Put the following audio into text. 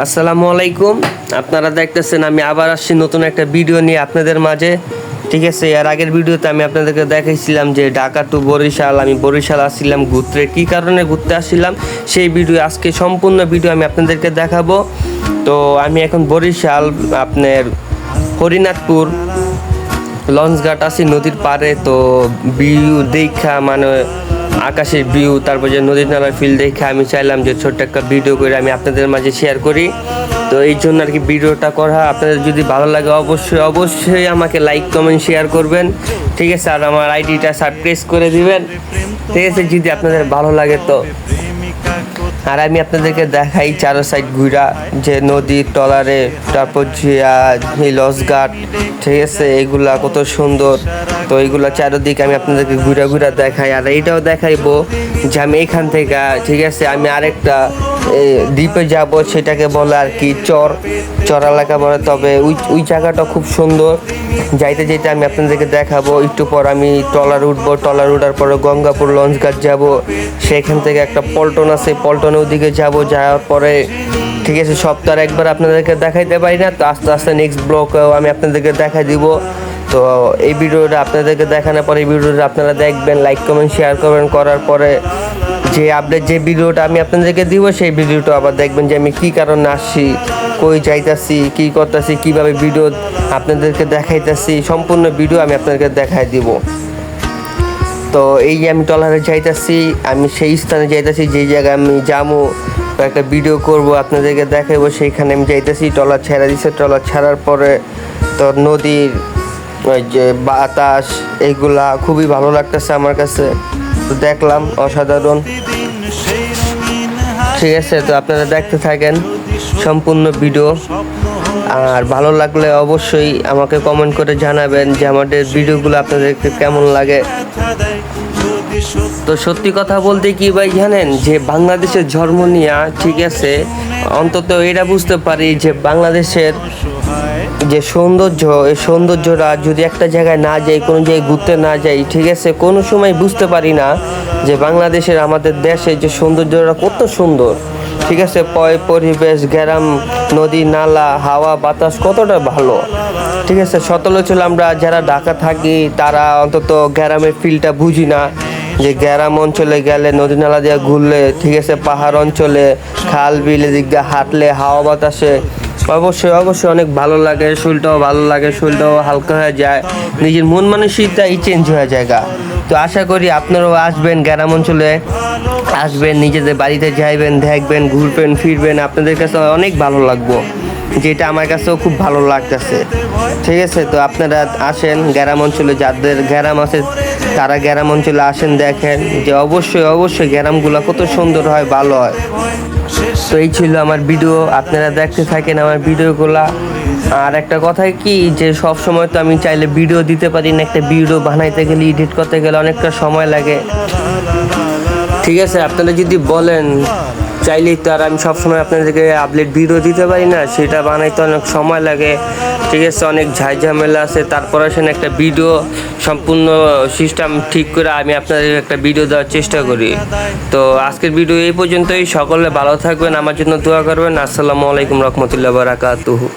আসসালামু আলাইকুম। আপনারা দেখতেছেন আমি আবার আসছি নতুন একটা ভিডিও নিয়ে আপনাদের মাঝে। ঠিক আছে, এর আগের ভিডিওতে আমি আপনাদেরকে দেখাইছিলাম যে ঢাকা টু বরিশাল, আমি বরিশাল আসছিলাম ঘুরতে, কী কারণে ঘুরতে আসছিলাম সেই ভিডিও, আজকে সম্পূর্ণ ভিডিও আমি আপনাদেরকে দেখাবো। তো আমি এখন বরিশাল আপনার হরিনাথপুর লঞ্চঘাট আছি নদীর পাড়ে। তো ভিউ দেখা মানে আকাশের ভিউ, তারপর যে নদীর নালার ফিল দেখে আমি চাইলাম যে ছোট্ট একটা ভিডিও করে আমি আপনাদের মাঝে শেয়ার করি। তো এই জন্য আর কি ভিডিওটা করা। আপনাদের যদি ভালো লাগে অবশ্যই আমাকে লাইক কমেন্ট শেয়ার করবেন, ঠিক আছে, আর আমার আইডিটা সাবস্ক্রাইব করে দিবেন, ঠিক আছে, যদি আপনাদের ভালো লাগে। তো আর আমি আপনাদেরকে দেখাই চারো সাইড ঘুরা, যে নদী ট্রলারে, তারপর যে লঞ্চঘাট, ঠিক আছে, এগুলা কত সুন্দর। তো এইগুলা চারোদিকে আমি আপনাদেরকে ঘুরা দেখাই। আর এইটাও দেখাইবো যে আমি এখান থেকে, ঠিক আছে, আমি আরেকটা দ্বীপে যাব, সেটাকে বলে আর কি চর এলাকা বলে। তবে ওই জায়গাটা খুব সুন্দর। যাইতে যেতে আমি আপনাদেরকে দেখাবো। একটু পর আমি ট্রলার উঠবো, ট্রলার উঠার পরে গঙ্গাপুর লঞ্চঘাট যাব, সেখান থেকে একটা পল্টন আছে, পল্টনের ওদিকে যাব। যাওয়ার পরে ঠিক আছে, সপ্তাহে একবার আপনাদেরকে দেখাইতে পারি না, তো আস্তে আস্তে নেক্সট ব্লগেও আমি আপনাদেরকে দেখাই দিব। তো এই ভিডিওটা আপনাদেরকে দেখানোর পরে এই ভিডিওটা আপনারা দেখবেন, লাইক কমেন্ট শেয়ার করবেন, করার পরে যে আপডেট যে ভিডিওটা আমি আপনাদেরকে দিব সেই ভিডিওটা আবার দেখবেন যে আমি কী কারণে আসছি, কই যাইতাছি, কী করতেছি, কীভাবে ভিডিও আপনাদেরকে দেখাইতেছি, সম্পূর্ণ ভিডিও আমি আপনাদেরকে দেখাই দিব। তো এই যে আমি ট্রলারে যাইতাছি, আমি সেই স্থানে যাইতাছি যেই জায়গায় আমি যাবো, একটা ভিডিও করব আপনাদেরকে দেখাবো, সেইখানে আমি যাইতেছি। ট্রলার ছেড়ে দিচ্ছে, ট্রলার ছাড়ার পরে তো নদীর ওই যে বাতাস, এইগুলা খুবই ভালো লাগতেছে আমার কাছে। তো দেখলাম অসাধারণ, ঠিক আছে। তো আপনারা দেখতে থাকেন সম্পূর্ণ ভিডিও, আর ভালো লাগলে অবশ্যই আমাকে কমেন্ট করে জানাবেন যে আমাদের ভিডিওগুলো আপনাদেরকে কেমন লাগে। তো সত্যি কথা বলতে কি ভাই জানেন, যে বাংলাদেশের জন্ম নিয়া, ঠিক আছে, অন্তত এটা বুঝতে পারি যে বাংলাদেশের যে সৌন্দর্য, এই সৌন্দর্যটা যদি একটা জায়গায় না যাই, কোনো জায়গায় ঘুরতে না যাই, ঠিক আছে, কোনো সময় বুঝতে পারি না যে বাংলাদেশের, আমাদের দেশের যে সৌন্দর্যটা কত সুন্দর, ঠিক আছে, পরিবেশ, গ্রাম, নদী নালা, হাওয়া বাতাস কতটা ভালো, ঠিক আছে। সচরাচর আমরা যারা ঢাকা থাকি তারা অন্তত গ্রামের ফিলটা বুঝি না, যে গ্রাম অঞ্চলে গেলে নদী নালা দিয়ে ঘুরলে, ঠিক আছে, পাহাড় অঞ্চলে খাল বিলে দিক দিয়ে হাঁটলে হাওয়া বাতাসে অবশ্যই অনেক ভালো লাগে, শরীরটাও ভালো লাগে, শরীরটাও হালকা হয়ে যায়, নিজের মন মানসিকতাই চেঞ্জ হয়ে যায়। তো আশা করি আপনারাও আসবেন, গ্রাম অঞ্চলে আসবেন, নিজেদের বাড়িতে যাইবেন, দেখবেন, ঘুরবেন ফিরবেন, আপনাদের কাছে অনেক ভালো লাগবো, যেটা আমার কাছেও খুব ভালো লাগতেছে, ঠিক আছে। তো আপনারা আসেন গ্রাম অঞ্চলে, যাদের গ্রাম আছে তারা গ্রাম অঞ্চলে আসেন, দেখেন যে অবশ্যই গ্রামগুলো কত সুন্দর হয়, ভালো হয়। তো এই ছিল আমার ভিডিও, আপনারা দেখতে থাকেন আমার ভিডিওগুলা। আর একটা কথা কি, যে সব সময় তো আমি চাইলে ভিডিও দিতে পারি না, একটা ভিডিও বানাইতে গেলে, এডিট করতে গেলে অনেকটা সময় লাগে, ঠিক আছে। আপনারা যদি বলেন চাইলেই তো আর আমি সবসময় আপনাদেরকে আপডেট ভিডিও দিতে পারি না, সেটা বানাইতে অনেক সময় লাগে, ঠিক আছে, অনেক ঝামেলা আছে। তারপরে সেখানে একটা ভিডিও সম্পূর্ণ সিস্টেম ঠিক করে আমি আপনাদের একটা ভিডিও দেওয়ার চেষ্টা করি। তো আজকের ভিডিও এই পর্যন্তই। সকলে ভালো থাকবেন, আমার জন্য দোয়া করবেন। আসসালামু আলাইকুম রহমতুল্লাহ বারাকাতুহু।